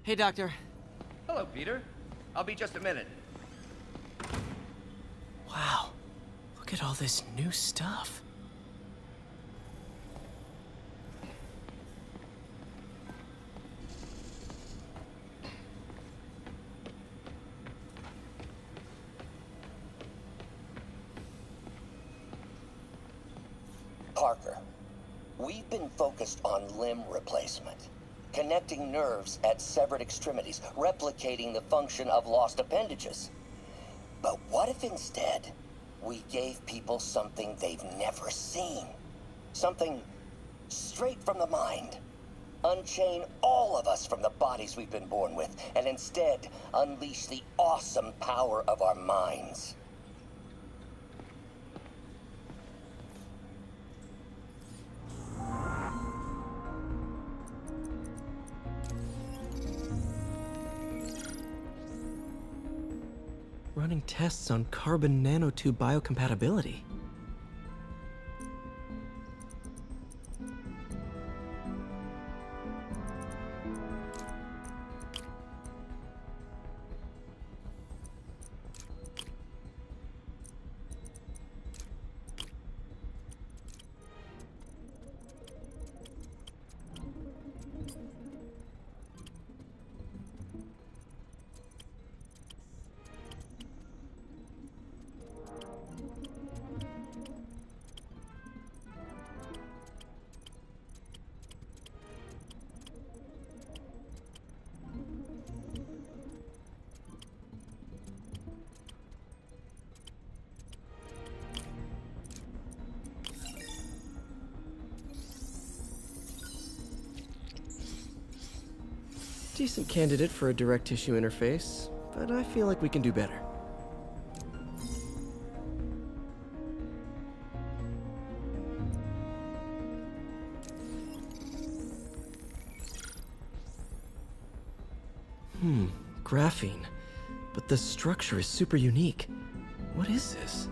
Hey, Doctor. Hello, Peter. I'll be just a minute. Wow. Look at all this new stuff. Parker, we've been focused on limb replacement, connecting nerves at severed extremities, replicating the function of lost appendages. But what if instead we gave people something they've never seen? Something straight from the mind. Unchain all of us from the bodies we've been born with, and instead unleash the awesome power of our minds. Running tests on carbon nanotube biocompatibility. Decent candidate for a direct tissue interface, but I feel like we can do better. Graphene. But the structure is super unique. What is this?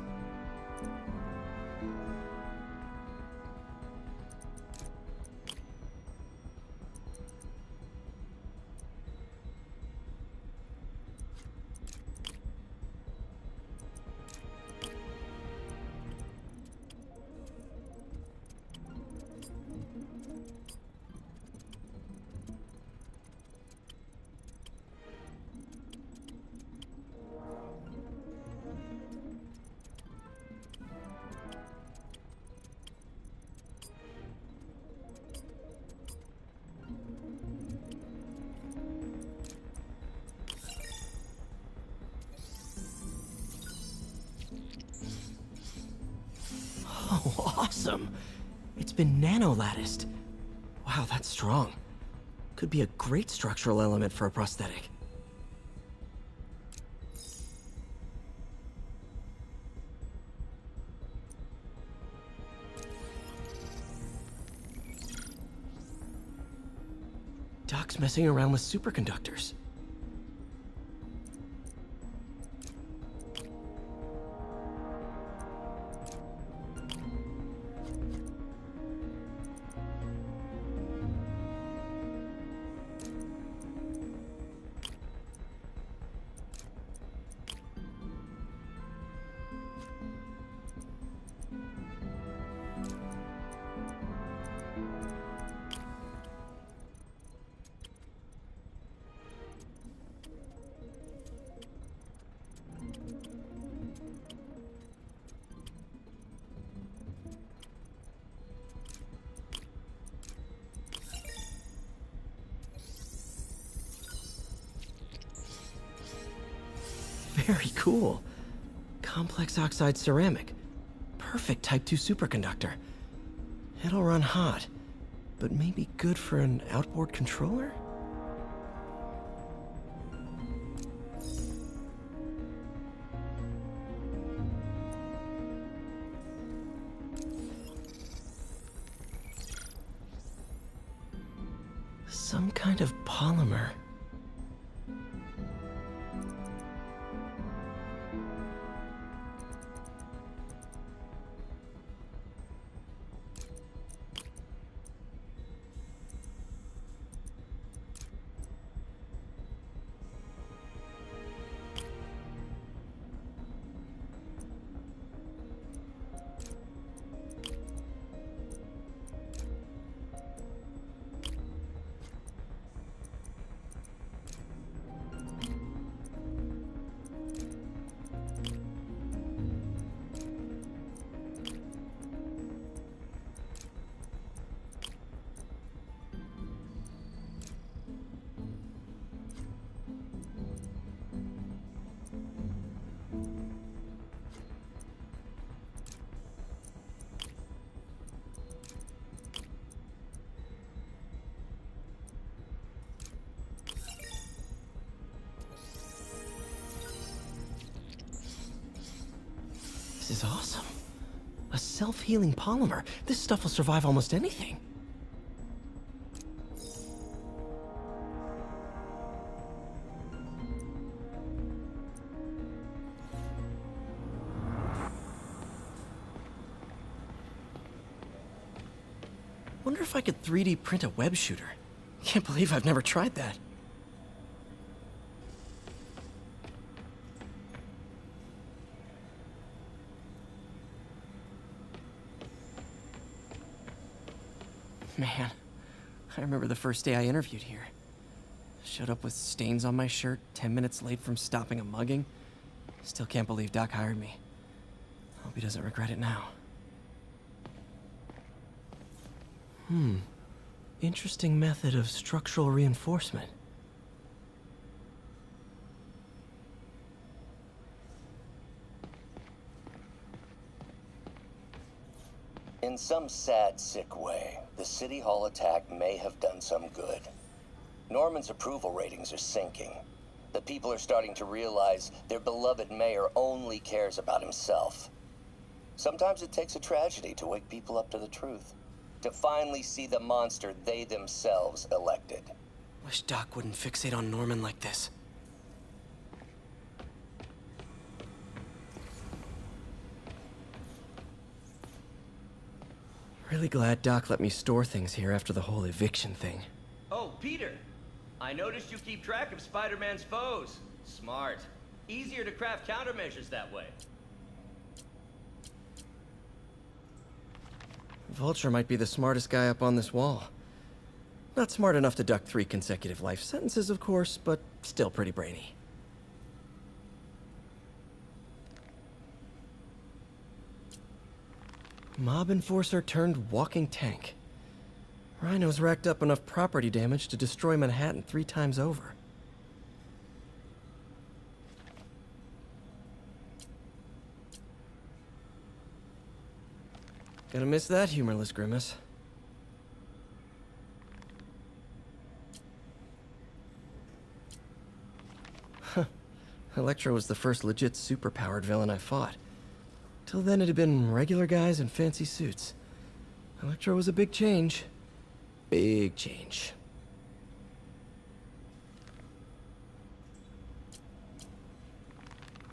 Oh, awesome! It's been nano-latticed. Wow, that's strong. Could be a great structural element for a prosthetic. Doc's messing around with superconductors. Very cool. Complex oxide ceramic. Perfect Type 2 superconductor. It'll run hot, but maybe good for an outboard controller? Some kind of polymer. This is awesome. A self-healing polymer. This stuff will survive almost anything. Wonder if I could 3D print a web shooter. Can't believe I've never tried that. Man, I remember the first day I interviewed here. Showed up with stains on my shirt, 10 minutes late from stopping a mugging. Still can't believe Doc hired me. Hope he doesn't regret it now. Interesting method of structural reinforcement. In some sad, sick way, the City Hall attack may have done some good. Norman's approval ratings are sinking. The people are starting to realize their beloved mayor only cares about himself. Sometimes it takes a tragedy to wake people up to the truth. To finally see the monster they themselves elected. Wish Doc wouldn't fixate on Norman like this. Really glad Doc let me store things here after the whole eviction thing. Oh, Peter. I noticed you keep track of Spider-Man's foes. Smart. Easier to craft countermeasures that way. Vulture might be the smartest guy up on this wall. Not smart enough to duck 3 consecutive life sentences, of course, but still pretty brainy. Mob enforcer turned walking tank. Rhino's racked up enough property damage to destroy Manhattan 3 times over. Gonna miss that humorless grimace. Huh. Electro was the first legit superpowered villain I fought. Till then it had been regular guys in fancy suits. Electro was a big change. Big change.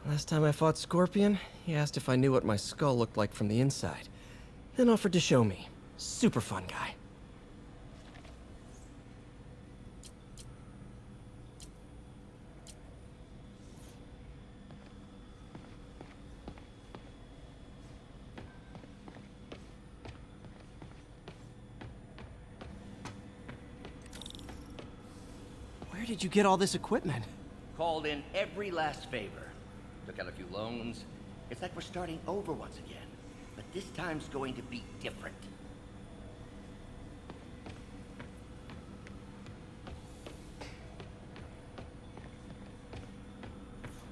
Last time I fought Scorpion, he asked if I knew what my skull looked like from the inside. Then offered to show me. Super fun guy. Where did you get all this equipment? Called in every last favor. Took out a few loans. It's like we're starting over once again. But this time's going to be different.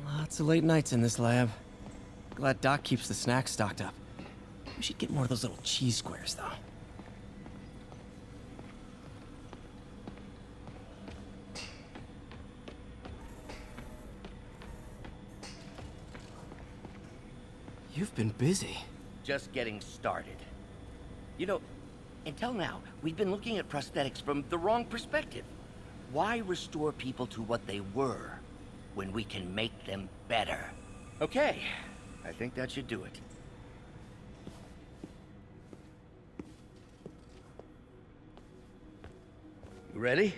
Lots of late nights in this lab. Glad Doc keeps the snacks stocked up. We should get more of those little cheese squares, though. You've been busy. Just getting started. You know, until now, we've been looking at prosthetics from the wrong perspective. Why restore people to what they were when we can make them better? Okay, I think that should do it. You ready?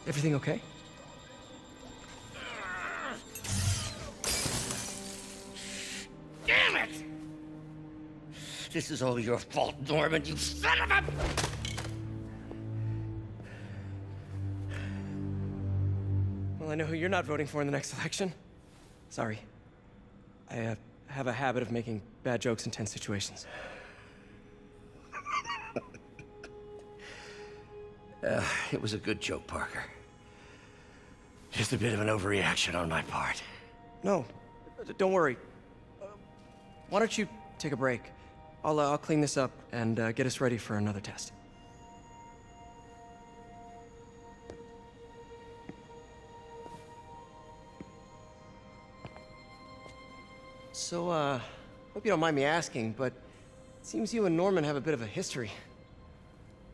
Everything okay? Damn it! This is all your fault, Norman, you son of a... Well, I know who you're not voting for in the next election. Sorry. I have a habit of making bad jokes in tense situations. It was a good joke, Parker. Just a bit of an overreaction on my part. No, don't worry. Why don't you take a break? I'll clean this up and get us ready for another test. So, hope you don't mind me asking, but it seems you and Norman have a bit of a history.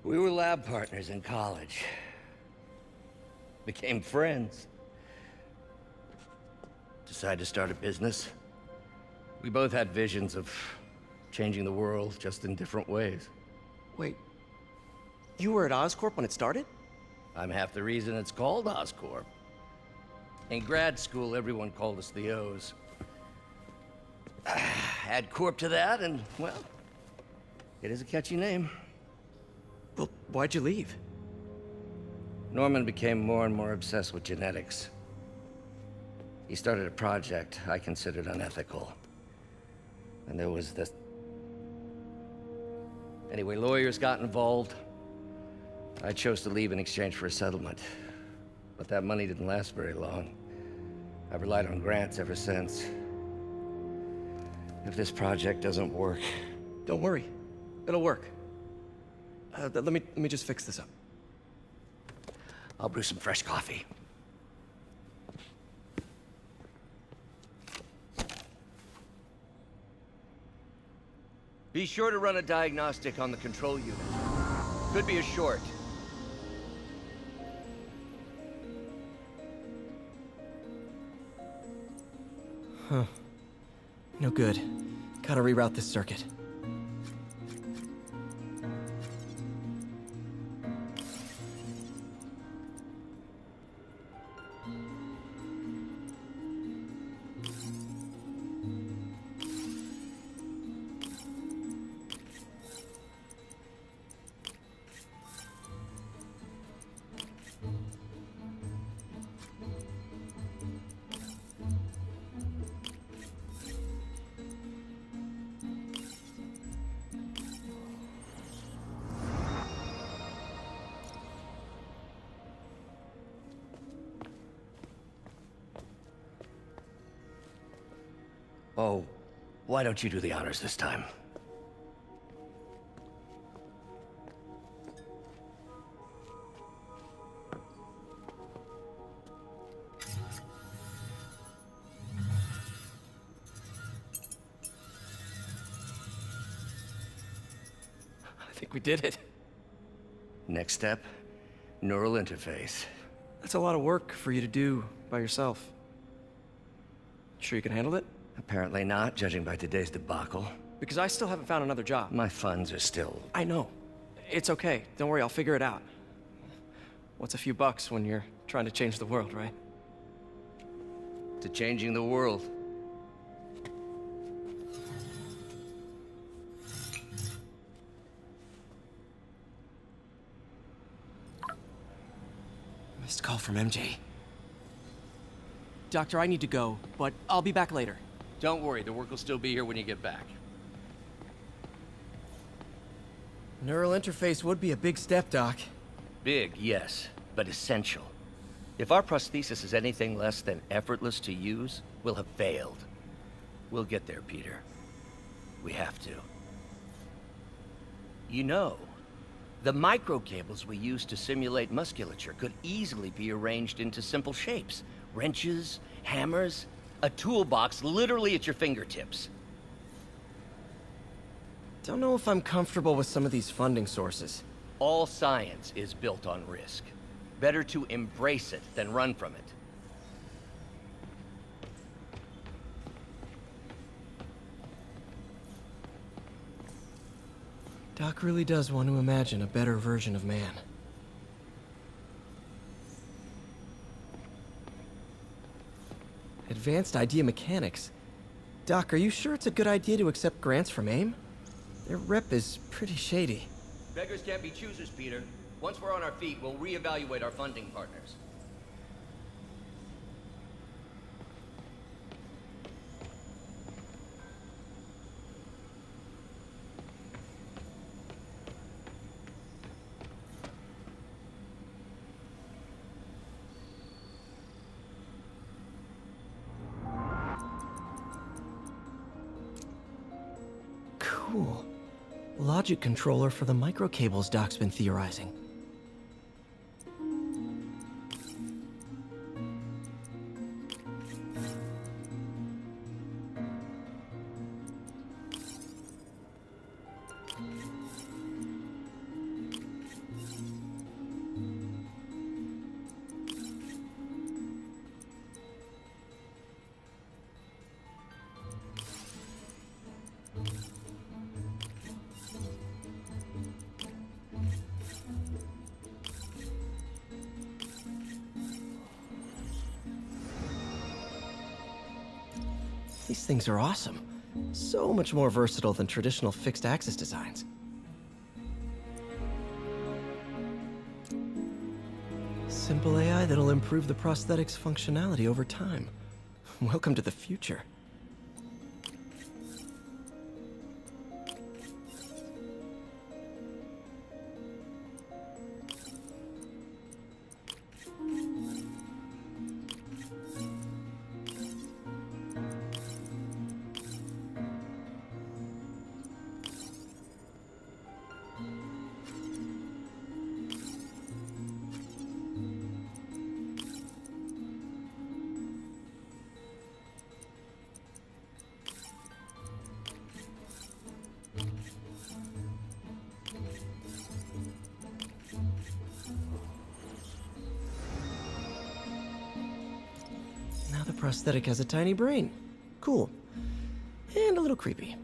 We were lab partners in college. Became friends. Decided to start a business. We both had visions of changing the world, just in different ways. Wait, you were at Oscorp when it started? I'm half the reason it's called Oscorp. In grad school, everyone called us the O's. Add Corp to that, and, well, it is a catchy name. Well, why'd you leave? Norman became more and more obsessed with genetics. He started a project I considered unethical. And there was this... Anyway, lawyers got involved. I chose to leave in exchange for a settlement. But that money didn't last very long. I've relied on grants ever since. If this project doesn't work... Don't worry. It'll work. Let me just fix this up. I'll brew some fresh coffee. Be sure to run a diagnostic on the control unit. Could be a short. Huh. No good. Gotta reroute this circuit. Oh, why don't you do the honors this time? I think we did it. Next step, neural interface. That's a lot of work for you to do by yourself. Sure you can handle it? Apparently not, judging by today's debacle. Because I still haven't found another job. My funds are still... I know. It's okay. Don't worry, I'll figure it out. What's a few bucks when you're trying to change the world, right? to changing the world. Missed call from MJ. Doctor, I need to go, but I'll be back later. Don't worry, the work will still be here when you get back. Neural interface would be a big step, Doc. Big, yes, but essential. If our prosthesis is anything less than effortless to use, we'll have failed. We'll get there, Peter. We have to. You know, the microcables we use to simulate musculature could easily be arranged into simple shapes. Wrenches, hammers, a toolbox literally at your fingertips. Don't know if I'm comfortable with some of these funding sources. All science is built on risk. Better to embrace it than run from it. Doc really does want to imagine a better version of man. Advanced idea mechanics. Doc, are you sure it's a good idea to accept grants from AIM? Their rep is pretty shady. Beggars can't be choosers, Peter. Once we're on our feet, we'll reevaluate our funding partners. Cool. Logic controller for the microcables Doc's been theorizing. These things are awesome. So much more versatile than traditional fixed-axis designs. Simple AI that'll improve the prosthetic's functionality over time. Welcome to the future. Now the prosthetic has a tiny brain. Cool. And a little creepy.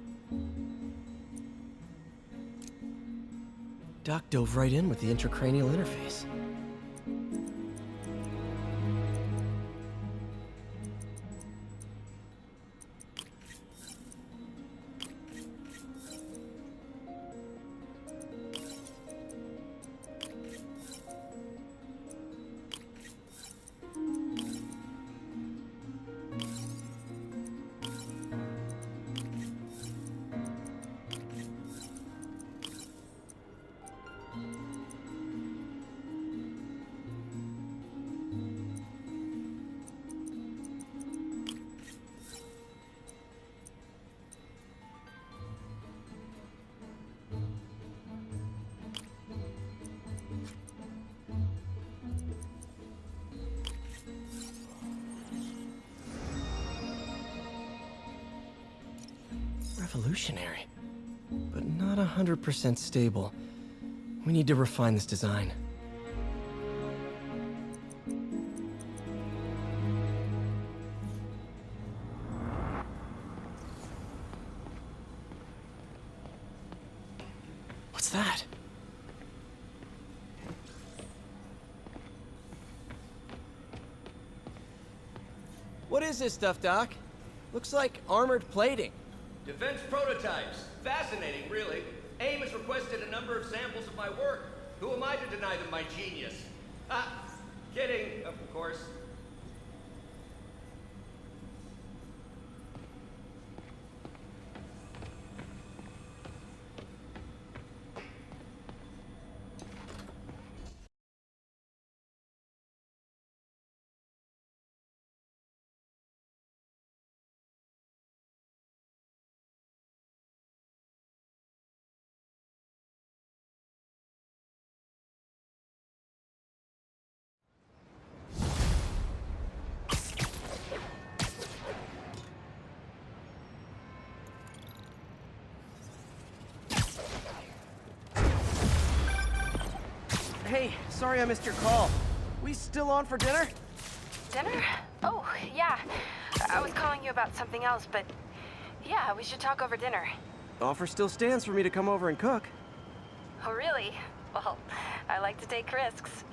Doc dove right in with the intracranial interface. Revolutionary, but not 100% stable. We need to refine this design. What's that? What is this stuff, Doc? Looks like armored plating. Defense prototypes. Fascinating, really. AIM has requested a number of samples of my work. Who am I to deny them my genius? Ah, kidding, of course. Hey, sorry I missed your call. We still on for dinner? Dinner? Oh, yeah. I was calling you about something else, but yeah, we should talk over dinner. Offer still stands for me to come over and cook. Oh, really? Well, I like to take risks.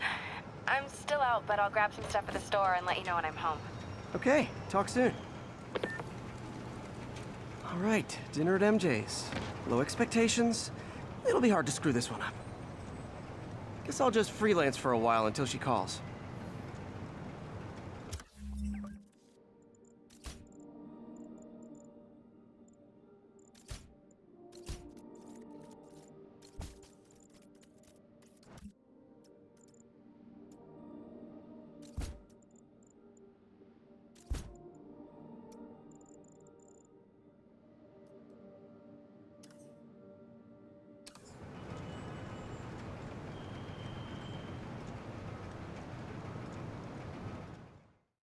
I'm still out, but I'll grab some stuff at the store and let you know when I'm home. Okay, talk soon. All right, dinner at MJ's. Low expectations. It'll be hard to screw this one up. Guess I'll just freelance for a while until she calls.